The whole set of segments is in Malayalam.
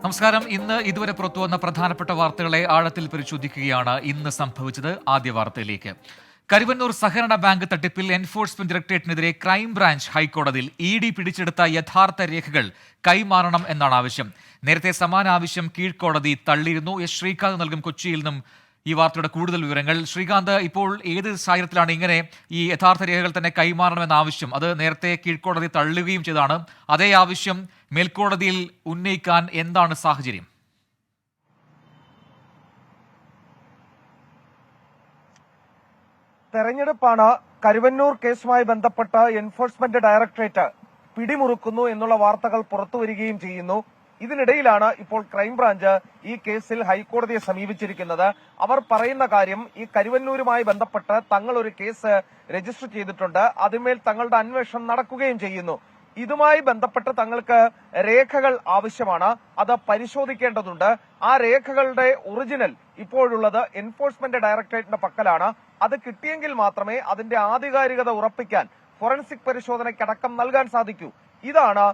നമസ്കാരം. ഇന്ന് ഇതുവരെ പുറത്തുവന്ന പ്രധാനപ്പെട്ട വാർത്തകളെ ആഴത്തിൽ പരിശോധിക്കുകയാണ്. ഇന്ന് സംഭവിച്ചത് ആദ്യ വാർത്തയിലേക്ക്. കരുവന്നൂർ സഹകരണ ബാങ്ക് തട്ടിപ്പിൽ എൻഫോഴ്സ്മെന്റ് ഡയറക്ടറേറ്റിനെതിരെ ക്രൈംബ്രാഞ്ച് ഹൈക്കോടതിയിൽ ഇ.ഡി. പിടിച്ചെടുത്ത യഥാർത്ഥ രേഖകൾ കൈമാറണം എന്നാണ് ആവശ്യം. നേരത്തെ സമാന ആവശ്യം കീഴ്ക്കോടതി തള്ളിയിരുന്നു. എസ് ശ്രീകാന്ത് നൽകും കൊച്ചിയിൽ നിന്നും ഈ വാർത്തയുടെ കൂടുതൽ വിവരങ്ങൾ. ശ്രീകാന്ത്, ഇപ്പോൾ ഏത് സാഹചര്യത്തിലാണ് ഇങ്ങനെ ഈ യഥാർത്ഥ രേഖകൾ തന്നെ കൈമാറണമെന്ന ആവശ്യം? അത് നേരത്തെ കീഴ്ക്കോടതി തള്ളുകയും ചെയ്തതാണ്. അതേ ആവശ്യം മേൽക്കോടതിയിൽ ഉന്നയിക്കാൻ എന്താണ് സാഹചര്യം? തെരഞ്ഞെടുപ്പാണ്. കരുവന്നൂർ കേസുമായി ബന്ധപ്പെട്ട് എൻഫോഴ്സ്മെന്റ് ഡയറക്ടറേറ്റ് പിടിമുറുക്കുന്നു എന്നുള്ള വാർത്തകൾ പുറത്തുവരികയും ചെയ്യുന്നു. ഇതിനിടയിലാണ് ഇപ്പോൾ ക്രൈംബ്രാഞ്ച് ഈ കേസിൽ ഹൈക്കോടതിയെ സമീപിച്ചിരിക്കുന്നത്. അവർ പറയുന്ന കാര്യം, ഈ കരുവന്നൂരുമായി ബന്ധപ്പെട്ട് തങ്ങൾ ഒരു കേസ് രജിസ്റ്റർ ചെയ്തിട്ടുണ്ട്, അതിന്മേൽ തങ്ങളുടെ അന്വേഷണം നടക്കുകയും ചെയ്യുന്നു. ഇതുമായി ബന്ധപ്പെട്ട് തങ്ങൾക്ക് രേഖകൾ ആവശ്യമാണ്, അത് പരിശോധിക്കേണ്ടതുണ്ട്. ആ രേഖകളുടെ ഒറിജിനൽ ഇപ്പോഴുള്ളത് എൻഫോഴ്സ്മെന്റ് ഡയറക്ടറേറ്റിന്റെ പക്കലാണ്. അത് കിട്ടിയെങ്കിൽ മാത്രമേ അതിന്റെ ആധികാരികത ഉറപ്പിക്കാൻ ഫോറൻസിക് പരിശോധനയ്ക്കടക്കം നൽകാൻ സാധിക്കൂ. ഇതാണ്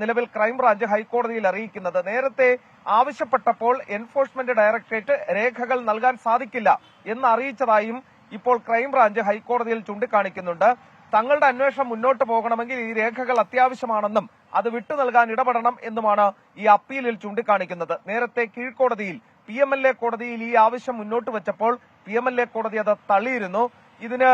നിലവിൽ ക്രൈംബ്രാഞ്ച് ഹൈക്കോടതിയിൽ അറിയിക്കുന്നത്. നേരത്തെ ആവശ്യപ്പെട്ടപ്പോൾ എൻഫോഴ്സ്മെന്റ് ഡയറക്ടറേറ്റ് രേഖകൾ നൽകാൻ സാധിക്കില്ല എന്ന് അറിയിച്ചതായും ഇപ്പോൾ ക്രൈംബ്രാഞ്ച് ഹൈക്കോടതിയിൽ ചൂണ്ടിക്കാണിക്കുന്നുണ്ട്. തങ്ങളുടെ അന്വേഷണം മുന്നോട്ട് പോകണമെങ്കിൽ ഈ രേഖകൾ അത്യാവശ്യമാണെന്നും അത് വിട്ടു നൽകാൻ ഇടപെടണം എന്നുമാണ് ഈ അപ്പീലിൽ ചൂണ്ടിക്കാണിക്കുന്നത്. നേരത്തെ കീഴ്ക്കോടതിയിൽ PMLA കോടതിയിൽ ഈ ആവശ്യം മുന്നോട്ട് വെച്ചപ്പോൾ PMLA കോടതി അത് തള്ളിയിരുന്നു. ഇതിന്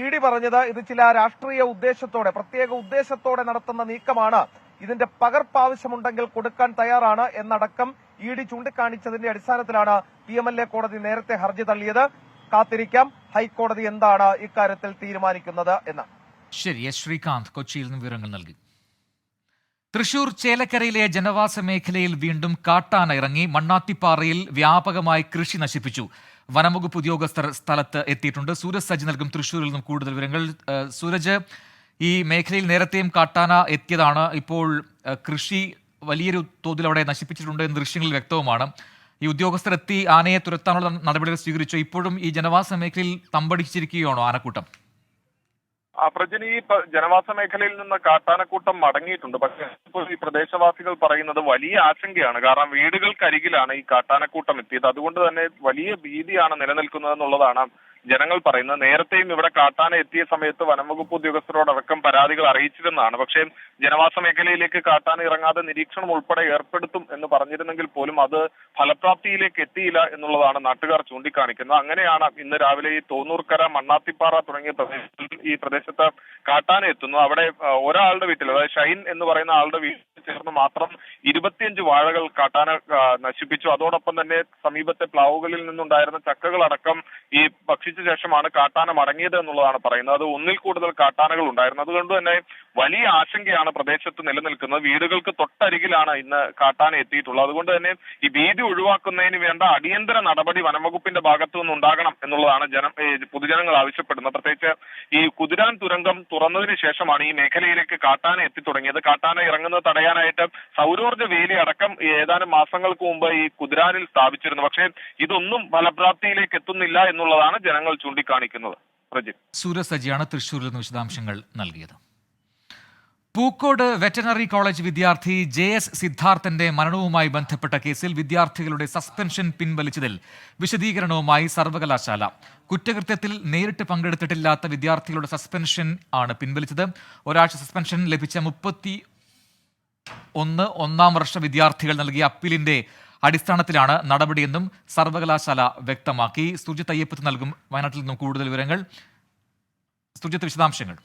ED പറഞ്ഞത് ഇത് ചില രാഷ്ട്രീയ ഉദ്ദേശത്തോടെ, പ്രത്യേക ഉദ്ദേശത്തോടെ നടത്തുന്ന നീക്കമാണ്, ഇതിന്റെ പകർപ്പ് ആവശ്യമുണ്ടെങ്കിൽ കൊടുക്കാൻ തയ്യാറാണ് എന്നടക്കം ED ചൂണ്ടിക്കാണിച്ചതിന്റെ അടിസ്ഥാനത്തിലാണ് PMLA കോടതി നേരത്തെ ഹർജി തള്ളിയത്. കാത്തിരിക്കാം ഹൈക്കോടതി എന്താണ് ഇക്കാര്യത്തിൽ തീരുമാനിക്കുന്നത് എന്ന്. ശരി, എസ് ശ്രീകാന്ത് കൊച്ചിയിൽ നിന്ന് വിവരങ്ങൾ നൽകി. തൃശൂർ ചേലക്കരയിലെ ജനവാസ മേഖലയിൽ വീണ്ടും കാട്ടാന ഇറങ്ങി. മണ്ണാത്തിപ്പാറയിൽ വ്യാപകമായി കൃഷി നശിപ്പിച്ചു. വനംവകുപ്പ് ഉദ്യോഗസ്ഥർ സ്ഥലത്ത് എത്തിയിട്ടുണ്ട്. സൂരജ് സജി നൽകും തൃശൂരിൽ നിന്നും കൂടുതൽ വിവരങ്ങൾ. സൂരജ്, ഈ മേഖലയിൽ നേരത്തെയും കാട്ടാന എത്തിയതാണ്. ഇപ്പോൾ കൃഷി വലിയൊരു തോതിൽ അവിടെ നശിപ്പിച്ചിട്ടുണ്ട് എന്ന് ദൃശ്യങ്ങളിൽ വ്യക്തവുമാണ്. ഈ ഉദ്യോഗസ്ഥരെത്തി ആനയെ തുരത്താനുള്ള നടപടികൾ സ്വീകരിച്ചു. ഇപ്പോഴും ഈ ജനവാസ മേഖലയിൽ തമ്പടിച്ചിരിക്കുകയാണോ ആനക്കൂട്ടം? പ്രജനി, ഈ ജനവാസ മേഖലയിൽ നിന്ന് കാട്ടാനക്കൂട്ടം മടങ്ങിയിട്ടുണ്ട്. പക്ഷേ ഇപ്പോൾ ഈ പ്രദേശവാസികൾ പറയുന്നത് വലിയ ആശങ്കയാണ്. കാരണം വീടുകൾക്കരികിലാണ് ഈ കാട്ടാനക്കൂട്ടം എത്തിയത്. അതുകൊണ്ട് തന്നെ വലിയ ഭീതിയാണ് നിലനിൽക്കുന്നത് എന്നുള്ളതാണ് ജനങ്ങൾ പറയുന്നത്. നേരത്തെയും ഇവിടെ കാട്ടാന എത്തിയ സമയത്ത് വനംവകുപ്പ് ഉദ്യോഗസ്ഥരോടക്കം പരാതികൾ അറിയിച്ചിരുന്നതാണ്. പക്ഷേ ജനവാസ മേഖലയിലേക്ക് കാട്ടാന ഇറങ്ങാതെ നിരീക്ഷണം ഉൾപ്പെടെ ഏർപ്പെടുത്തും എന്ന് പറഞ്ഞിരുന്നെങ്കിൽ പോലും അത് ഫലപ്രാപ്തിയിലേക്ക് എത്തിയില്ല എന്നുള്ളതാണ് നാട്ടുകാർ ചൂണ്ടിക്കാണിക്കുന്നത്. അങ്ങനെയാണ് ഇന്ന് രാവിലെ ഈ തോന്നൂർക്കര, മണ്ണാത്തിപ്പാറ തുടങ്ങിയ ഈ പ്രദേശത്ത് കാട്ടാന എത്തുന്നു. അവിടെ ഒരാളുടെ വീട്ടിൽ, അതായത് ഷൈൻ എന്ന് പറയുന്ന ആളുടെ വീട്ടിൽ ചേർന്ന് മാത്രം 25 വാഴകൾ കാട്ടാന നശിപ്പിച്ചു. അതോടൊപ്പം തന്നെ സമീപത്തെ പ്ലാവുകളിൽ നിന്നുണ്ടായിരുന്ന ചക്കകളടക്കം ഈ ഭക്ഷിച്ച ശേഷമാണ് കാട്ടാന മടങ്ങിയത് എന്നുള്ളതാണ് പറയുന്നത്. അത് ഒന്നിൽ കൂടുതൽ കാട്ടാനകൾ ഉണ്ടായിരുന്നു. അതുകൊണ്ട് തന്നെ വലിയ ആശങ്കയാണ് പ്രദേശത്ത് നിലനിൽക്കുന്നത്. വീടുകൾക്ക് തൊട്ടരികിലാണ് ഇന്ന് കാട്ടാന എത്തിയിട്ടുള്ളത്. അതുകൊണ്ട് തന്നെ ഈ ഭീതി ഒഴിവാക്കുന്നതിന് വേണ്ട അടിയന്തര നടപടി വനംവകുപ്പിന്റെ ഭാഗത്തു നിന്നുണ്ടാകണം എന്നുള്ളതാണ് പൊതുജനങ്ങൾ ആവശ്യപ്പെടുന്നത്. പ്രത്യേകിച്ച് ഈ കുതിരാൻ തുരങ്കം തുറന്നതിന് ശേഷമാണ് ഈ മേഖലയിലേക്ക് കാട്ടാന എത്തിത്തുടങ്ങിയത്. കാട്ടാന ഇറങ്ങുന്നത് തടയാനായിട്ട് സൗരോർജ്ജ വേലി അടക്കം ഏതാനും മാസങ്ങൾക്ക് മുമ്പ് ഈ കുതിരാനിൽ സ്ഥാപിച്ചിരുന്നു. പക്ഷേ ഇതൊന്നും ഫലപ്രാപ്തിയിലേക്ക് എത്തുന്നില്ല എന്നുള്ളതാണ് ജനങ്ങൾ ചൂണ്ടിക്കാണിക്കുന്നത്. സൂരജ് സജിയാണ് തൃശൂരിൽ നിന്ന് വിശദാംശങ്ങൾ നൽകിയത്. പൂക്കോട് വെറ്ററിനറി കോളേജ് വിദ്യാർത്ഥി JS സിദ്ധാർത്ഥന്റെ മരണവുമായി ബന്ധപ്പെട്ട കേസിൽ വിദ്യാർത്ഥികളുടെ സസ്പെൻഷൻ പിൻവലിച്ചതിൽ വിശദീകരണവുമായി സർവകലാശാല. കുറ്റകൃത്യത്തിൽ നേരിട്ട് പങ്കെടുത്തിട്ടില്ലാത്ത വിദ്യാർത്ഥികളുടെ സസ്പെൻഷൻ ആണ് പിൻവലിച്ചത്. ഒരാഴ്ച സസ്പെൻഷൻ ലഭിച്ച 31 ഒന്നാം വർഷ വിദ്യാർത്ഥികൾ നൽകിയ അപ്പീലിന്റെ അടിസ്ഥാനത്തിലാണ് നടപടിയെന്നും സർവകലാശാല വ്യക്തമാക്കി. സുജിത്ത് അയ്യപ്പത്ത് നൽകും വയനാട്ടിൽ നിന്നും കൂടുതൽ വിവരങ്ങൾ. സുജിത്ത്, വിശദാംശങ്ങൾ.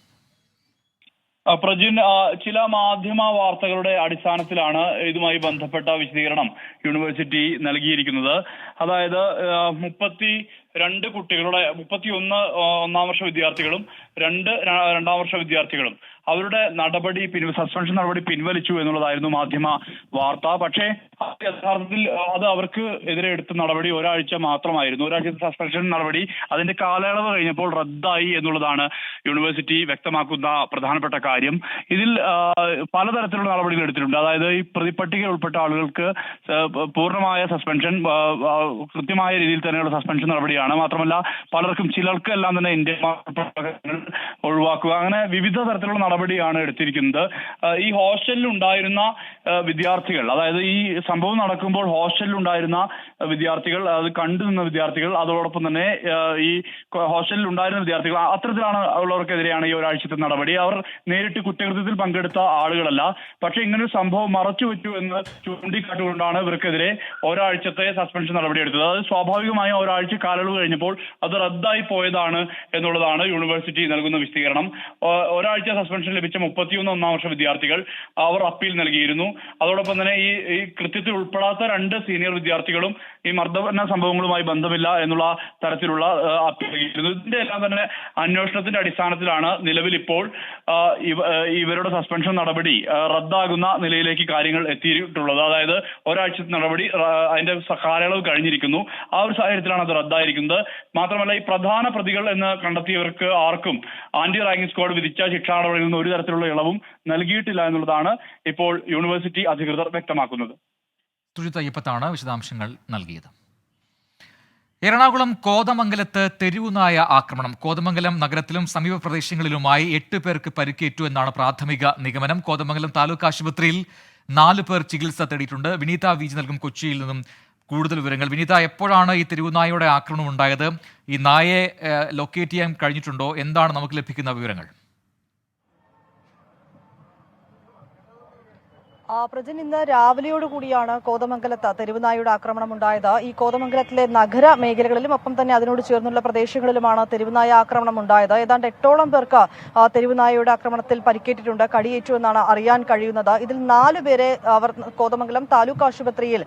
പ്രജിൻ, ചില മാധ്യമ വാർത്തകളുടെ അടിസ്ഥാനത്തിലാണ് ഇതുമായി ബന്ധപ്പെട്ട വിശദീകരണം യൂണിവേഴ്സിറ്റി നൽകിയിരിക്കുന്നത്. അതായത് 32 കുട്ടികളുടെ 31 ഒന്നാം വർഷ വിദ്യാർത്ഥികളും 2 രണ്ടാം വർഷ വിദ്യാർത്ഥികളും അവരുടെ സസ്പെൻഷൻ നടപടി പിൻവലിച്ചു എന്നുള്ളതായിരുന്നു മാധ്യമ വാർത്ത. പക്ഷേ യഥാർത്ഥത്തിൽ അത് അവർക്ക് എതിരെ എടുത്ത നടപടി ഒരാഴ്ച മാത്രമായിരുന്നു. ഒരാഴ്ച സസ്പെൻഷൻ നടപടി അതിന്റെ കാലയളവ് കഴിഞ്ഞപ്പോൾ റദ്ദായി എന്നുള്ളതാണ് യൂണിവേഴ്സിറ്റി വ്യക്തമാക്കുന്ന പ്രധാനപ്പെട്ട കാര്യം. ഇതിൽ പലതരത്തിലുള്ള നടപടികൾ എടുത്തിട്ടുണ്ട്. അതായത് ഈ പ്രതിപട്ടികയിൽ ഉൾപ്പെട്ട ആളുകൾക്ക് പൂർണ്ണമായ സസ്പെൻഷൻ, കൃത്യമായ രീതിയിൽ തന്നെയുള്ള സസ്പെൻഷൻ നടപടിയാണ്. മാത്രമല്ല ചിലർക്കെല്ലാം തന്നെ ഇന്ത്യ ഒഴിവാക്കുക, അങ്ങനെ വിവിധ തരത്തിലുള്ള നടപടിയാണ് എടുത്തിരിക്കുന്നത്. ഈ ഹോസ്റ്റലിൽ ഉണ്ടായിരുന്ന വിദ്യാർത്ഥികൾ, അതായത് ഈ സംഭവം നടക്കുമ്പോൾ ഹോസ്റ്റലിൽ ഉണ്ടായിരുന്ന വിദ്യാർത്ഥികൾ, അത് കണ്ടു നിന്ന വിദ്യാർത്ഥികൾ, അതോടൊപ്പം തന്നെ ഈ ഹോസ്റ്റലിൽ ഉണ്ടായിരുന്ന വിദ്യാർത്ഥികൾ, അത്തരത്തിലാണ് ഉള്ളവർക്കെതിരെയാണ് ഈ ഒരാഴ്ചത്തെ നടപടി. അവർ നേരിട്ട് കുറ്റകൃത്യത്തിൽ പങ്കെടുത്ത ആളുകളല്ല. പക്ഷെ ഇങ്ങനൊരു സംഭവം മറച്ചുവെച്ചു എന്ന് ചൂണ്ടിക്കാട്ടുകൊണ്ടാണ് ഇവർക്കെതിരെ ഒരാഴ്ചത്തെ സസ്പെൻഷൻ നടപടിയെടുത്തത്. അത് സ്വാഭാവികമായും ഒരാഴ്ച കാലയളവ് കഴിഞ്ഞപ്പോൾ അത് റദ്ദായി പോയതാണ് എന്നുള്ളതാണ് യൂണിവേഴ്സിറ്റി നൽകുന്ന വിശദീകരണം. ഒരാഴ്ച സസ്പെൻഷൻ ലഭിച്ച 31 ഒന്നാം വർഷ വിദ്യാർത്ഥികൾ അവർ അപ്പീൽ നൽകിയിരുന്നു. അതോടൊപ്പം തന്നെ ഈ കൃത്യത്തിൽ ഉൾപ്പെടാത്ത 2 സീനിയർ വിദ്യാർത്ഥികളും ഈ മർദ്ദന സംഭവങ്ങളുമായി ബന്ധമില്ല എന്നുള്ള തരത്തിലുള്ള അപ്പീൽ നൽകിയിരുന്നു. ഇതിന്റെ എല്ലാം തന്നെ അന്വേഷണത്തിന്റെ അടിസ്ഥാനത്തിലാണ് നിലവിൽ ഇപ്പോൾ ഇവരുടെ സസ്പെൻഷൻ നടപടി റദ്ദാകുന്ന നിലയിലേക്ക് കാര്യങ്ങൾ എത്തിയിട്ടുള്ളത്. അതായത് ഒരാഴ്ചത്തെ നടപടി അതിന്റെ കാലയളവ് കഴിഞ്ഞിരിക്കുന്നു. ആ ഒരു സാഹചര്യത്തിലാണ് അത് റദ്ദായിരിക്കുന്നത്. മാത്രമല്ല, ഈ പ്രധാന പ്രതികൾ എന്ന് കണ്ടെത്തിയവർക്ക് ആർക്കും ആന്റി റാങ്കിംഗ് സ്ക്വാഡ് വിധിച്ച ശിക്ഷാ നടപടിയിൽ നിന്ന് ഒരു തരത്തിലുള്ള ഇളവും നൽകിയിട്ടില്ല എന്നുള്ളതാണ് ഇപ്പോൾ യൂണിവേഴ്സിറ്റി അധികൃതർ വ്യക്തമാക്കുന്നത്. സുജിത് അയ്യപ്പത്താണ് വിശദാംശങ്ങൾ നൽകിയത്. എറണാകുളം കോതമംഗലത്ത് തെരുവുനായ ആക്രമണം. കോതമംഗലം നഗരത്തിലും സമീപ പ്രദേശങ്ങളിലുമായി 8 പേർക്ക് പരിക്കേറ്റു എന്നാണ് പ്രാഥമിക നിഗമനം. കോതമംഗലം താലൂക്ക് ആശുപത്രിയിൽ 4 പേർ ചികിത്സ തേടിയിട്ടുണ്ട്. വിനീത വിജി നൽകും കൊച്ചിയിൽ നിന്നും കൂടുതൽ വിവരങ്ങൾ. വിനീത, എപ്പോഴാണ് ഈ തെരുവുനായയുടെ ആക്രമണം ഉണ്ടായത്? ഈ നായയെ ലൊക്കേറ്റ് ചെയ്യാൻ കഴിഞ്ഞിട്ടുണ്ടോ? എന്താണ് നമുക്ക് ലഭിക്കുന്ന വിവരങ്ങൾ? പ്രജൻ, ഇന്ന് രാവിലെയോടുകൂടിയാണ് കോതമംഗലത്ത് തെരുവുനായയുടെ ആക്രമണം ഉണ്ടായത്. ഈ കോതമംഗലത്തിലെ നഗര മേഖലകളിലും ഒപ്പം തന്നെ അതിനോട് ചേർന്നുള്ള പ്രദേശങ്ങളിലുമാണ് തെരുവുനായ ആക്രമണം ഉണ്ടായത്. ഏതാണ്ട് 8ഓളം പേർക്ക് തെരുവുനായയുടെ ആക്രമണത്തിൽ പരിക്കേറ്റിട്ടുണ്ട്, കടിയേറ്റു എന്നാണ് അറിയാൻ കഴിയുന്നത്. ഇതിൽ 4 പേരെ അവർ കോതമംഗലം താലൂക്ക് ആശുപത്രിയിൽ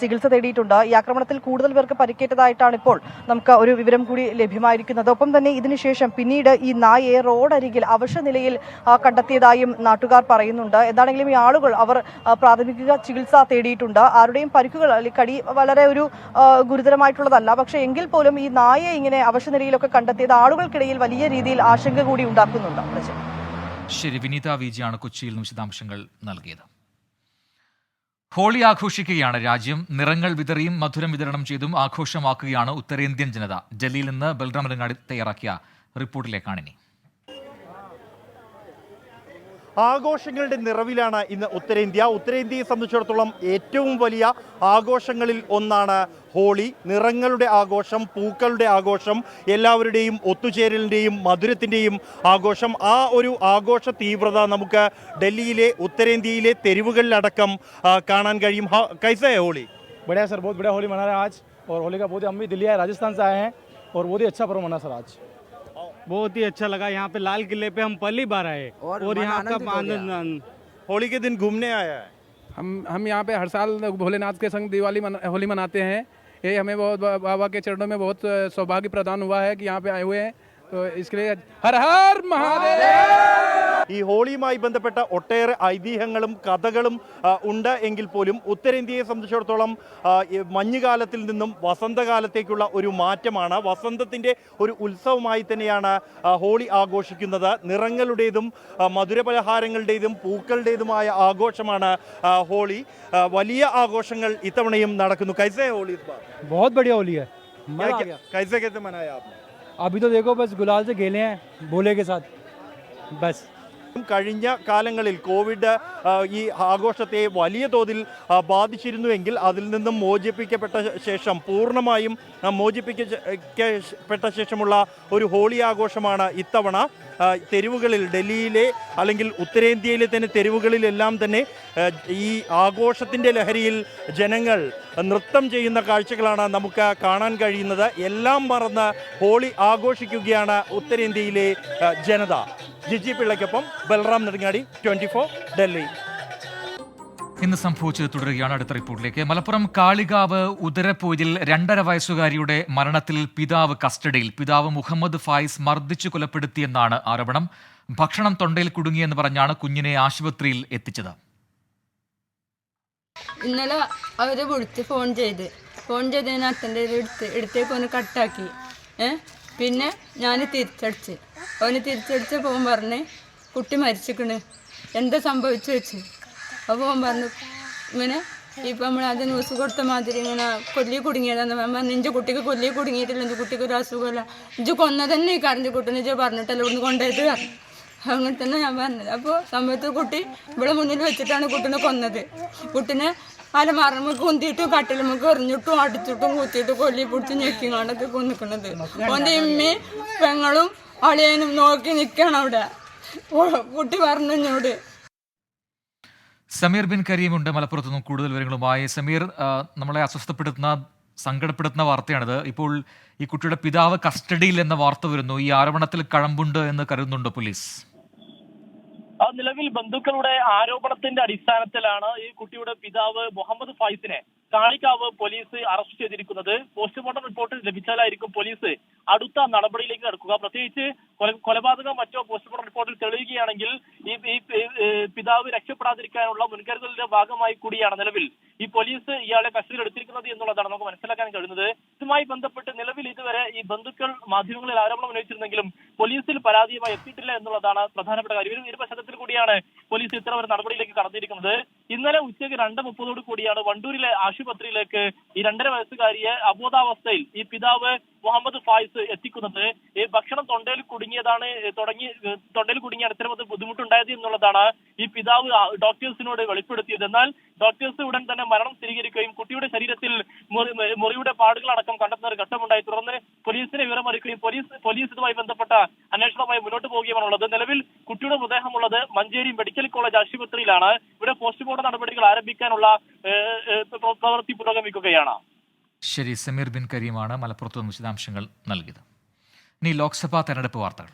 ചികിത്സ തേടിയിട്ടുണ്ട്. ഈ ആക്രമണത്തിൽ കൂടുതൽ പേർക്ക് പരിക്കേറ്റതായിട്ടാണ് ഇപ്പോൾ നമുക്ക് ഒരു വിവരം കൂടി ലഭ്യമായിരിക്കുന്നത്. ഒപ്പം തന്നെ ഇതിനുശേഷം പിന്നീട് ഈ നായയെ റോഡരികിൽ അവശനിലയിൽ കണ്ടെത്തിയതായും നാട്ടുകാർ പറയുന്നുണ്ട്. എന്താണെങ്കിലും ഈ ആളുകൾ അവർ പ്രാഥമിക ചികിത്സ തേടിയിട്ടുണ്ട്. ആരുടെയും പരിക്കുകൾ, കടി വളരെ ഒരു ഗുരുതരമായിട്ടുള്ളതല്ല. പക്ഷേ എങ്കിൽ പോലും ഈ നായയെ ഇങ്ങനെ അവശനിലയിലൊക്കെ കണ്ടെത്തിയത് ആളുകൾക്കിടയിൽ വലിയ രീതിയിൽ ആശങ്ക കൂടി ഉണ്ടാക്കുന്നുണ്ട്. ശരി, വിനീത വിജിയാണ് കൊച്ചിയിൽ നിന്ന് വിശദാംശങ്ങൾ നൽകിയത്. ഹോളി ആഘോഷിക്കുകയാണ് രാജ്യം. നിറങ്ങൾ വിതറിയും മധുരം വിതരണം ചെയ്തും ആഘോഷമാക്കുകയാണ് ഉത്തരേന്ത്യൻ ജനത. ഡൽഹിയിൽ നിന്ന് ബൽറാം രംഗാടി തയ്യാറാക്കിയ റിപ്പോർട്ടിലേക്കാണ് ഇനി. ആഘോഷങ്ങളുടെ നിറവിലാണ് ഇന്ന് ഉത്തരേന്ത്യയെ സംബന്ധിച്ചിടത്തോളം ഏറ്റവും വലിയ ആഘോഷങ്ങളിൽ ഒന്നാണ് ഹോളി. നിറങ്ങളുടെ ആഘോഷം, പൂക്കളുടെ ആഘോഷം, എല്ലാവരുടെയും ഒത്തുചേരലിൻ്റെയും മധുരത്തിൻ്റെയും ആഘോഷം. ആ ഒരു ആഘോഷ തീവ്രത നമുക്ക് ഡൽഹിയിലെ ഉത്തരേന്ത്യയിലെ തെരുവുകളിലടക്കം കാണാൻ കഴിയും. कैसा है होली? बढ़िया सर, बहुत बढ़िया होली मना रहे हैं आज. और होली का बहुत, हम भी दिल्ली आए, राजस्थान से आए हैं और बहुत ही अच्छा पर्व मना सर आज. बहुत ही अच्छा लगा. यहाँ पे लाल किले पे हम पहली बार आए और यहाँ का आनंद. होली के दिन घूमने आया है. हम यहाँ पे हर साल भोलेनाथ के संग होली मनाते हैं. ये हमें बहुत बाबा के चरणों में बहुत सौभाग्य प्रदान हुआ है कि यहाँ पे आए हुए हैं. तो इसके लिए हर हर महादेव. ഈ ഹോളിയുമായി ബന്ധപ്പെട്ട ഒട്ടേറെ ഐതിഹ്യങ്ങളും കഥകളും ഉണ്ട് എങ്കിൽ പോലും ഉത്തരേന്ത്യയെ സംബന്ധിച്ചിടത്തോളം മഞ്ഞുകാലത്തിൽ നിന്നും വസന്തകാലത്തേക്കുള്ള ഒരു മാറ്റമാണ്. വസന്തത്തിൻ്റെ ഒരു ഉത്സവമായി തന്നെയാണ് ഹോളി ആഘോഷിക്കുന്നത്. നിറങ്ങളുടേതും മധുരപലഹാരങ്ങളുടേതും പൂക്കളുടേതുമായ ആഘോഷമാണ് ഹോളി. വലിയ ആഘോഷങ്ങൾ ഇത്തവണയും നടക്കുന്നു. കൈസേ ഹോളി? बहुत बढ़िया होली है. कैसे कैसे मनाया आपने? अभी तो देखो बस गुलाल से खेले हैं भोले के साथ बस. കഴിഞ്ഞ കാലങ്ങളിൽ കോവിഡ് ഈ ആഘോഷത്തെ വലിയ തോതിൽ ബാധിച്ചിരുന്നുവെങ്കിൽ അതിൽ നിന്നും മോചിപ്പിക്കപ്പെട്ട ശേഷം, പൂർണ്ണമായും മോചിപ്പിക്കപ്പെട്ട ശേഷമുള്ള ഒരു ഹോളി ആഘോഷമാണ് ഇത്തവണ. തെരുവുകളിൽ, ഡൽഹിയിലെ അല്ലെങ്കിൽ ഉത്തരേന്ത്യയിലെ തന്നെ തെരുവുകളിലെല്ലാം തന്നെ ഈ ആഘോഷത്തിൻ്റെ ലഹരിയിൽ ജനങ്ങൾ നൃത്തം ചെയ്യുന്ന കാഴ്ചകളാണ് നമുക്ക് കാണാൻ കഴിയുന്നത്. എല്ലാം മറന്ന് ഹോളി ആഘോഷിക്കുകയാണ് ഉത്തരേന്ത്യയിലെ ജനത. ജിജി പിള്ളയ്ക്കൊപ്പം ബൽറാം നെടുങ്ങാടി, 24 ഡൽഹി. ഇന്ന് സംഭവിച്ചത് തുടരുകയാണ്. അടുത്ത റിപ്പോർട്ടിലേക്ക്. മലപ്പുറം കാളികാവ് ഉദരപ്പോയിൽ 2.5 വയസ്സുകാരിയുടെ മരണത്തിൽ പിതാവ് കസ്റ്റഡിയിൽ. പിതാവ് മുഹമ്മദ് ഫായിസ് മർദ്ദിച്ചു കൊലപ്പെടുത്തിയെന്നാണ് ആരോപണം. ഭക്ഷണം തൊണ്ടയിൽ കുടുങ്ങിയെന്ന് പറഞ്ഞാണ് കുഞ്ഞിനെ ആശുപത്രിയിൽ എത്തിച്ചത്. ഇന്നലെ അവരെ വിളിച്ച് ഫോൺ ചെയ്തതിന് അച്ഛൻ്റെ എടുത്തേക്ക് ഒന്ന് കട്ടാക്കി. പിന്നെ ഞാൻ തിരിച്ചടിച്ച് പോകാൻ പറഞ്ഞ് കുട്ടി മരിച്ചിക്കണ്, എന്താ സംഭവിച്ചു വെച്ച്. അപ്പോൾ പോകാൻ പറഞ്ഞു ഇങ്ങനെ ഇപ്പം നമ്മൾ അത് ന്യൂസ് കൊടുത്ത മാതിരി ഇങ്ങനെ കൊല്ലി കുടുങ്ങിയതാന്ന് പറഞ്ഞു. ഇഞ്ച് കുട്ടിക്ക് കൊല്ലി കുടുങ്ങിയിട്ടില്ല, ഇഞ്ച് കുട്ടിക്ക് ഒരു അസുഖമല്ല, ഇഞ്ച് കൊന്നതന്നെ ഈ കരഞ്ഞ് കുട്ടീനെ ഇഞ്ച് പറഞ്ഞിട്ടല്ല ഇവിടുന്ന് കൊണ്ടുപോയത് പറഞ്ഞു. അങ്ങനെ തന്നെ ഞാൻ പറഞ്ഞത്. അപ്പോൾ സമയത്ത് കുട്ടി ഇവിടെ മുന്നിൽ വെച്ചിട്ടാണ് കുട്ടീനെ കൊന്നത്. കുട്ടീനെ അലമാറമ്മ കുന്തിയിട്ടും കട്ടിലുമ്മക്ക് എറിഞ്ഞിട്ടും അടിച്ചിട്ടും കുത്തിയിട്ടും കൊല്ലി പിടിച്ച് ഞെക്കിങ്ങാണ്ടൊക്കെ കൊന്നിക്കണത്. ഓൻ്റെ ഉമ്മയും പെങ്ങളും അളിയനും നോക്കി നിൽക്കണം അവിടെ. കുട്ടി പറഞ്ഞു എന്നോട്. സമീർ ബിൻ കരീമുണ്ട് മലപ്പുറത്തു നിന്നും കൂടുതൽ വിവരങ്ങളുമായി. സമീർ, നമ്മളെ അസ്വസ്ഥപ്പെടുത്തുന്ന സങ്കടപ്പെടുത്തുന്ന വാർത്തയാണിത്. ഇപ്പോൾ ഈ കുട്ടിയുടെ പിതാവ് കസ്റ്റഡിയിൽ എന്ന വാർത്ത വരുന്നു. ഈ ആരോപണത്തിൽ കഴമ്പുണ്ട് എന്ന് കരുതുന്നുണ്ടോ പോലീസ്? നിലവിൽ ബന്ധുക്കളുടെ ആരോപണത്തിന്റെ അടിസ്ഥാനത്തിലാണ് ഈ കുട്ടിയുടെ പിതാവ് മുഹമ്മദ് ഫൈസിനെ കാളികാവ് പോലീസ് അറസ്റ്റ് ചെയ്തിരിക്കുന്നത്. പോസ്റ്റ്മോർട്ടം റിപ്പോർട്ട് ലഭിച്ചാലായിരിക്കും പോലീസ് അടുത്ത നടപടിയിലേക്ക് കടക്കുക. പ്രത്യേകിച്ച് കൊലപാതകം മറ്റോ പോസ്റ്റ്മോർട്ടം റിപ്പോർട്ടിൽ തെളിയുകയാണെങ്കിൽ ഈ പിതാവ് രക്ഷപ്പെടാതിരിക്കാനുള്ള മുൻകരുതലിന്റെ ഭാഗമായി കൂടിയാണ് നിലവിൽ ഈ പോലീസ് ഇയാളെ കസ്റ്റഡിയിൽ എടുത്തിരിക്കുന്നത് എന്നുള്ളതാണ് നമുക്ക് മനസ്സിലാക്കാൻ കഴിയുന്നത്. ഇതുമായി ബന്ധപ്പെട്ട് നിലവിൽ ഇതുവരെ ഈ ബന്ധുക്കൾ മാധ്യമങ്ങളിൽ ആരോപണം ഉന്നയിച്ചിരുന്നെങ്കിലും പോലീസിൽ പരാതിയുമായി എത്തിയിട്ടില്ല എന്നുള്ളതാണ് പ്രധാനപ്പെട്ട കാര്യം. ഈ പശ്ചാത്തലത്തിൽ കൂടിയാണ് പോലീസ് ഇത്തരം ഒരു നടപടിയിലേക്ക് കടന്നിരിക്കുന്നത്. ഇന്നലെ ഉച്ചയ്ക്ക് 2:30 കൂടിയാണ് വണ്ടൂരിലെ ആശുപത്രിയിലേക്ക് ഈ 2.5 വയസ്സുകാരിയെ അബോധാവസ്ഥയിൽ ഈ പിതാവ് മുഹമ്മദ് ഫായിസ് എത്തിക്കുന്നത്. ഈ ഭക്ഷണം തൊണ്ടയിൽ കുടുങ്ങിയാണ് ഇത്തരം ബുദ്ധിമുട്ടുണ്ടായത് എന്നുള്ളതാണ് ഈ പിതാവ് ഡോക്ടേഴ്സിനോട് വെളിപ്പെടുത്തിയത്. എന്നാൽ ഡോക്ടേഴ്സ് ഉടൻ തന്നെ മരണം സ്ഥിരീകരിക്കുകയും കുട്ടിയുടെ ശരീരത്തിൽ മുറിയുടെ പാടുകളടക്കം കണ്ടെത്തുന്ന ഒരു ഘട്ടമുണ്ടായി. തുടർന്ന് പോലീസിനെ വിവരമറിയിക്കുകയും പോലീസ് ഇതുമായി ബന്ധപ്പെട്ട അന്വേഷണവുമായി മുന്നോട്ട് പോവുകയാണുള്ളത്. നിലവിൽ കുട്ടിയുടെ മൃതദേഹമുള്ളത് മഞ്ചേരി മെഡിക്കൽ കോളേജ് ആശുപത്രിയിലാണ്. ഇവിടെ പോസ്റ്റ്മോർട്ടം നടപടികൾ ആരംഭിക്കാനുള്ള പ്രവൃത്തി പുരോഗമിക്കുകയാണ്. ശരി, സമീർ ബിൻ കരീമാണ് മലപ്പുറത്ത് നിന്ന് വിശദാംശങ്ങൾ നൽകിയത്. ഇനി ലോക്സഭാ തെരഞ്ഞെടുപ്പ് വാർത്തകൾ.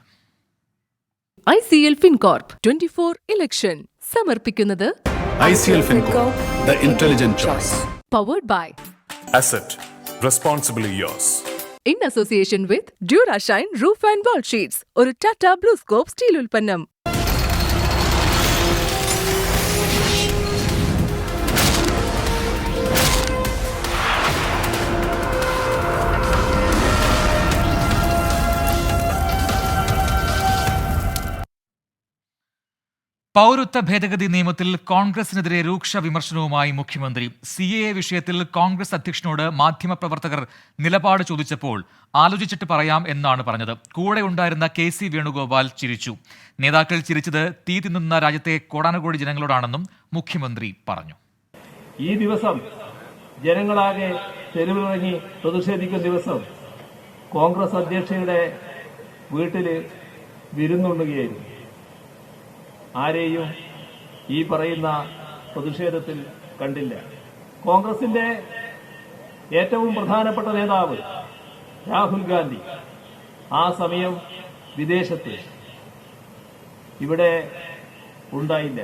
ICL FinCorp 24 ഇലക്ഷൻ സമർപ്പിക്കുന്നത് ICL FinCorp, the intelligent choice. Powered by Asset, responsibly yours. In association with Durashine Roof and Wall Sheets, ഒരു ടാറ്റ ബ്ലൂസ്കോപ്പ് സ്റ്റീൽ ഉൽപ്പന്നം. പൗരത്വ ഭേദഗതി നിയമത്തിൽ കോൺഗ്രസിനെതിരെ രൂക്ഷ വിമർശനവുമായി മുഖ്യമന്ത്രി. CAA വിഷയത്തിൽ കോൺഗ്രസ് അധ്യക്ഷനോട് മാധ്യമപ്രവർത്തകർ നിലപാട് ചോദിച്ചപ്പോൾ ആലോചിച്ചിട്ട് പറയാം എന്നാണ് പറഞ്ഞത്. കൂടെ ഉണ്ടായിരുന്ന KC വേണുഗോപാൽ ചിരിച്ചു. നേതാക്കൾ ചിരിച്ചത് തീ തിന്നുന്ന രാജ്യത്തെ കോടാനുകോടി ജനങ്ങളോടാണെന്നും മുഖ്യമന്ത്രി പറഞ്ഞു. ഈ ദിവസം ജനങ്ങളാകെ തെരുവിലിറങ്ങി പ്രതിഷേധിക്കുന്ന ദിവസം കോൺഗ്രസ് അധ്യക്ഷയുടെ വീട്ടില് വിരുന്നുണ്ണുകയായിരുന്നു. ആരെയും ഈ പറയുന്ന പ്രതിഷേധത്തിൽ കണ്ടില്ല. കോൺഗ്രസിന്റെ ഏറ്റവും പ്രധാനപ്പെട്ട നേതാവ് രാഹുൽ ഗാന്ധി ആ സമയം വിദേശത്ത്, ഇവിടെ ഉണ്ടായില്ല.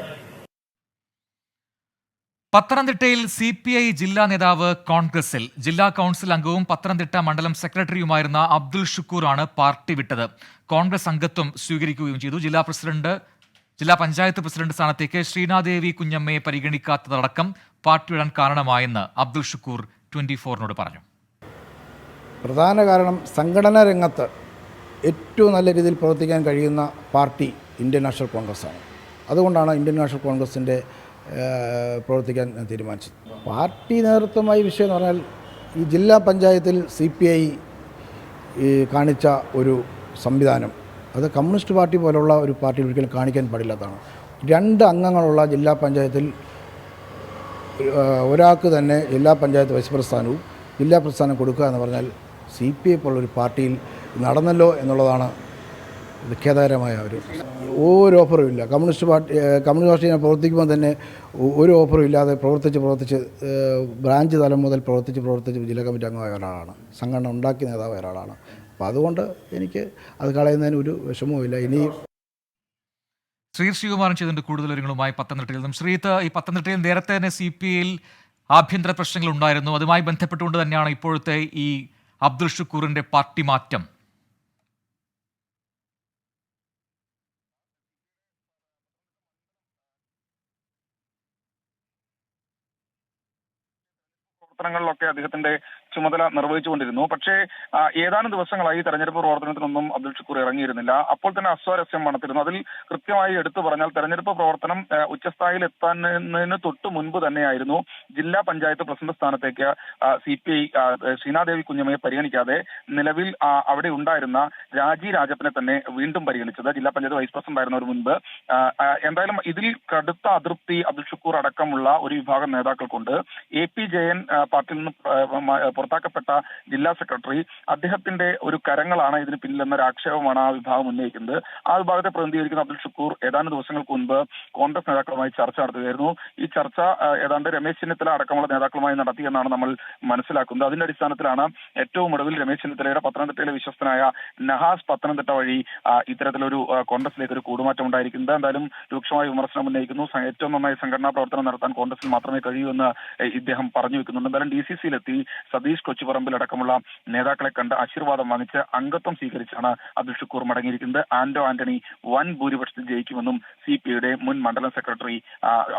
പത്തനംതിട്ടയിൽ CPI ജില്ലാ നേതാവ് കോൺഗ്രസിൽ. ജില്ലാ കൌൺസിൽ അംഗവും പത്തനംതിട്ട മണ്ഡലം സെക്രട്ടറിയുമായിരുന്ന അബ്ദുൾ ഷുക്കൂറാണ് പാർട്ടി വിട്ടത്. കോൺഗ്രസ് അംഗത്വം സ്വീകരിക്കുകയും ചെയ്തു. ജില്ലാ പഞ്ചായത്ത് പ്രസിഡന്റ് സ്ഥാനത്തേക്ക് ശ്രീനാദേവി കുഞ്ഞമ്മയെ പരിഗണിക്കാത്തതടക്കം പാർട്ടി വിടാൻ കാരണമായെന്ന് അബ്ദുൾ ഷുക്കൂർ 24-നോട് പറഞ്ഞു. പ്രധാന കാരണം സംഘടനാ രംഗത്ത് ഏറ്റവും നല്ല രീതിയിൽ പ്രവർത്തിക്കാൻ കഴിയുന്ന പാർട്ടി ഇന്ത്യൻ നാഷണൽ കോൺഗ്രസ്സാണ്. അതുകൊണ്ടാണ് ഇന്ത്യൻ നാഷണൽ കോൺഗ്രസിൻ്റെ പ്രവർത്തിക്കാൻ തീരുമാനിച്ചത്. പാർട്ടി നേതൃത്വമായി വിഷയം എന്ന് പറഞ്ഞാൽ ഈ ജില്ലാ പഞ്ചായത്തിൽ CPI കാണിച്ച ഒരു സംവിധാനം അത് കമ്മ്യൂണിസ്റ്റ് പാർട്ടി പോലുള്ള ഒരു പാർട്ടി ഒരിക്കലും കാണിക്കാൻ പാടില്ലാത്തതാണ്. 2 അംഗങ്ങളുള്ള ജില്ലാ പഞ്ചായത്തിൽ ഒരാൾക്ക് തന്നെ ജില്ലാ പഞ്ചായത്ത് വൈസ് പ്രസ്ഥാനവും ജില്ലാ പ്രസ്ഥാനം കൊടുക്കുക എന്ന് പറഞ്ഞാൽ CPI പോലുള്ളൊരു പാർട്ടിയിൽ നടന്നല്ലോ എന്നുള്ളതാണ് ഖേദകരമായ ഒരു ഓഫറും ഇല്ല. കമ്മ്യൂണിസ്റ്റ് പാർട്ടി പ്രവർത്തിക്കുമ്പോൾ തന്നെ ഒരു ഓഫറും ഇല്ലാതെ പ്രവർത്തിച്ച് ബ്രാഞ്ച് തലം മുതൽ പ്രവർത്തിച്ച് ജില്ലാ കമ്മിറ്റി അംഗമായ ഒരാളാണ്. സംഘടന ഉണ്ടാക്കിയ നേതാവായ ഒരാളാണ്. അപ്പോൾ അതുകൊണ്ട് എനിക്ക് അത് കളയുന്നതിന് ഒരു വിഷമവുമില്ല. ഇനി ശ്രീകുമാരൻ ചെയ്തിട്ടുണ്ട് കൂടുതൽ വിവരങ്ങളുമായി പത്തനംതിട്ടയിൽ നിന്നും. ശ്രീത്ത്, ഈ പത്തനംതിട്ടയിൽ നേരത്തെ തന്നെ CPIയിൽ ആഭ്യന്തര പ്രശ്നങ്ങൾ ഉണ്ടായിരുന്നു. അതുമായി ബന്ധപ്പെട്ടുകൊണ്ട് തന്നെയാണ് ഇപ്പോഴത്തെ ഈ അബ്ദുൾ ഷുക്കൂറിന്റെ പാർട്ടി മാറ്റം. പ്രവർത്തനങ്ങളിലൊക്കെ അദ്ദേഹത്തിന്റെ ചുമതല നിർവഹിച്ചുകൊണ്ടിരുന്നു. പക്ഷേ ഏതാനും ദിവസങ്ങളായി തെരഞ്ഞെടുപ്പ് പ്രവർത്തനത്തിനൊന്നും അബ്ദുൽ ഷുക്കൂർ ഇറങ്ങിയിരുന്നില്ല. അപ്പോൾ തന്നെ അസ്വാരസ്യം മണത്തിരുന്നു. അതിൽ കൃത്യമായി എടുത്തു പറഞ്ഞാൽ തെരഞ്ഞെടുപ്പ് പ്രവർത്തനം ഉച്ചസ്ഥായിയിൽ എത്തുന്നതിന് തൊട്ട് മുൻപ് തന്നെയായിരുന്നു ജില്ലാ പഞ്ചായത്ത് പ്രസിഡന്റ് സ്ഥാനത്തേക്ക് CPI ശ്രീനാദേവി കുഞ്ഞമ്മയെ പരിഗണിക്കാതെ നിലവിൽ അവിടെ ഉണ്ടായിരുന്ന രാജി രാജപ്പനെ തന്നെ വീണ്ടും പരിഗണിച്ചത്. ജില്ലാ പഞ്ചായത്ത് വൈസ് പ്രസിഡന്റ് ആയിരുന്നവർ മുൻപ്. എന്തായാലും ഇതിൽ കടുത്ത അതൃപ്തി അബ്ദുൽ ഷുക്കൂർ അടക്കമുള്ള ഒരു വിഭാഗം നേതാക്കൾക്കുണ്ട്. AP ജയൻ പാർട്ടിയിൽ നിന്ന് പുറത്താക്കപ്പെട്ട ജില്ലാ സെക്രട്ടറി, അദ്ദേഹത്തിന്റെ ഒരു കരങ്ങളാണ് ഇതിന് പിന്നിലെന്നൊരു ആക്ഷേപമാണ് ആ വിഭാഗം ഉന്നയിക്കുന്നത്. ആ വിഭാഗത്തെ പ്രതിനിധീകരിക്കുന്ന അബ്ദുൽ ഷുക്കൂർ ഏതാനും ദിവസങ്ങൾക്ക് മുൻപ് കോൺഗ്രസ് നേതാക്കളുമായി ചർച്ച നടത്തുകയായിരുന്നു. ഈ ചർച്ച ഏതാണ്ട് രമേശ് ചെന്നിത്തല അടക്കമുള്ള നേതാക്കളുമായി നടത്തിയെന്നാണ് നമ്മൾ മനസ്സിലാക്കുന്നത്. അതിന്റെ അടിസ്ഥാനത്തിലാണ് ഏറ്റവും ഒടുവിൽ രമേശ് ചെന്നിത്തലയുടെ പത്തനംതിട്ടയിലെ വിശ്വസ്തനായ നഹാസ് പത്തനംതിട്ട വഴി ഇത്തരത്തിലൊരു കോൺഗ്രസിലേക്ക് ഒരു കൂടുമാറ്റം ഉണ്ടായിരിക്കുന്നത്. എന്തായാലും രൂക്ഷമായ വിമർശനം ഉന്നയിക്കുന്നു. ഏറ്റവും നന്നായി സംഘടനാ പ്രവർത്തനം നടത്താൻ കോൺഗ്രസിൽ മാത്രമേ കഴിയൂ എന്ന് ഇദ്ദേഹം പറഞ്ഞു വെക്കുന്നുണ്ട്. എന്തായാലും DCCയിലെത്തി സതീഷ് കൊച്ചുപറമ്പിൽ അടക്കമുള്ള നേതാക്കളെ കണ്ട് ആശീർവാദം വാങ്ങിച്ച് അംഗത്വം സ്വീകരിച്ചാണ് അബ്ദുൽ ഷുക്കൂർ മടങ്ങിയിരിക്കുന്നത്. ആന്റണി വൻ ഭൂരിപക്ഷത്തിൽ ജയിക്കുമെന്നും CPIയുടെ മുൻ മണ്ഡലം സെക്രട്ടറി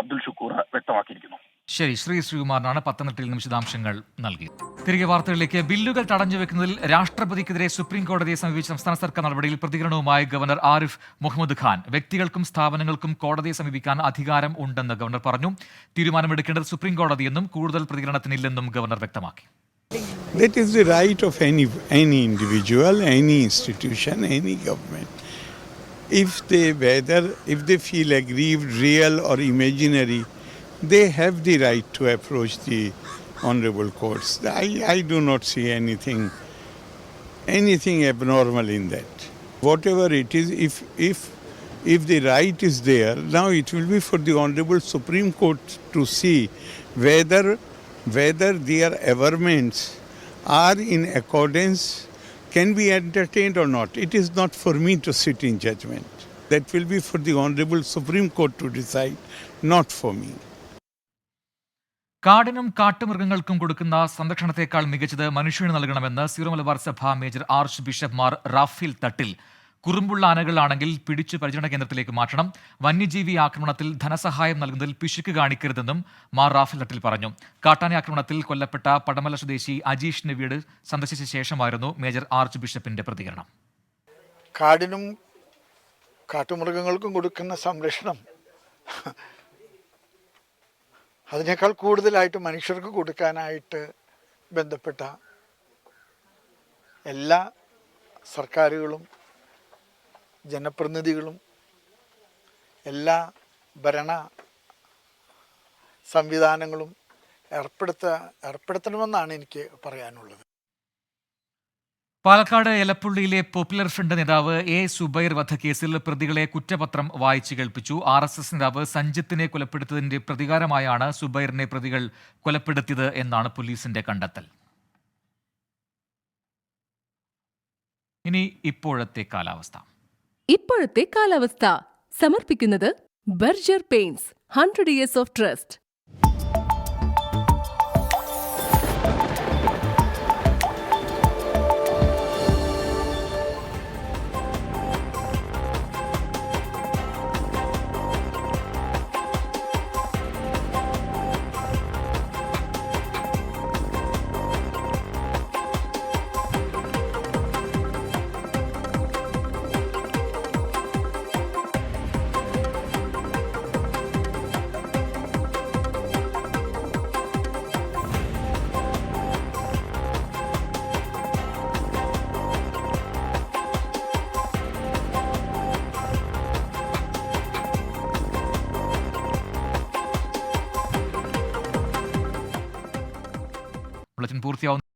അബ്ദുൽ ഷുക്കൂർ വ്യക്തമാക്കിയിരിക്കുന്നു. ശരി, ശ്രീകുമാറിനാണ് പത്തനംതിട്ടയിൽ നിന്ന് വിശദാംശങ്ങൾ നൽകി. തിരികെ വാർത്തകളിലേക്ക്. ബില്ലുകൾ തടഞ്ഞുവെക്കുന്നതിൽ രാഷ്ട്രപതിക്കെതിരെ സുപ്രീം കോടതിയെ സമീപിച്ച സംസ്ഥാന സർക്കാർ നടപടിയിൽ പ്രതികരണവുമായി ഗവർണർ ആരിഫ് മുഹമ്മദ് ഖാൻ. വ്യക്തികൾക്കും സ്ഥാപനങ്ങൾക്കും കോടതിയെ സമീപിക്കാൻ അധികാരം ഉണ്ടെന്ന് ഗവർണർ പറഞ്ഞു. തീരുമാനമെടുക്കേണ്ടത് സുപ്രീം കോടതിയെന്നും കൂടുതൽ പ്രതികരണത്തിനില്ലെന്നും ഗവർണർ വ്യക്തമാക്കി. That is the right of any individual, any institution, any government. If they feel aggrieved, real or imaginary, they have the right to approach the honorable courts. I do not see anything abnormal in that. Whatever it is, if the right is there, now it will be for the honorable Supreme Court to see whether their averments are in accordance, can be entertained or not. It is not for me to sit in judgment. That will be for the honorable Supreme Court to decide, not for me. കാടിനും കാട്ടുമൃഗങ്ങൾക്കും കൊടുക്കുന്ന സംരക്ഷണത്തെക്കാൾ മികച്ചത് മനുഷ്യന് നൽകണമെന്ന് Syro Malabar Sabha major archbishop Mar Raphael Thattil. കുറുമ്പുള്ള ആനകളാണെങ്കിൽ പിടിച്ചു പരിചരണ കേന്ദ്രത്തിലേക്ക് മാറ്റണം. വന്യജീവി ആക്രമണത്തിൽ ധനസഹായം നൽകുന്നതിൽ പിശുക്ക് കാണിക്കരുതെന്നും മാർ റാഫേൽ തട്ടിൽ പറഞ്ഞു. കാട്ടാന ആക്രമണത്തിൽ കൊല്ലപ്പെട്ട പടമല സ്വദേശി അജീഷിന്റെ വീട് സന്ദർശിച്ച ശേഷമായിരുന്നു മേജർ ആർച്ച് ബിഷപ്പിന്റെ പ്രതികരണം. കാടിനും കാട്ടുമൃഗങ്ങൾക്കും കൊടുക്കുന്ന സംരക്ഷണം അതിനേക്കാൾ കൂടുതലായിട്ട് മനുഷ്യർക്ക് കൊടുക്കാനായിട്ട് ബന്ധപ്പെട്ട എല്ലാ സർക്കാരുകളും ജനപ്രതിനിധികളും എല്ലാ ഭരണ സംവിധാനങ്ങളും ഏർപ്പെടുത്തണമെന്നാണ് എനിക്ക് പറയാനുള്ളത്. പാലക്കാട് എലപ്പുള്ളിയിലെ പോപ്പുലർ ഫ്രണ്ട് നേതാവ് A. സുബൈർ വധക്കേസിൽ പ്രതികളെ കുറ്റപത്രം വായിച്ചു കേൾപ്പിച്ചു. RSS നേതാവ് സഞ്ജിത്തിനെ കൊലപ്പെടുത്തിയതിന്റെ പ്രതികാരമായാണ് സുബൈറിനെ പ്രതികൾ കൊലപ്പെടുത്തിയത് എന്നാണ് പോലീസിന്റെ കണ്ടെത്തൽ. ഇനി ഇപ്പോഴത്തെ കാലാവസ്ഥ സമർപ്പിക്കുന്നത് Berger paints 100 years of trust. Bulletin പൂർത്തിയാവുന്നു.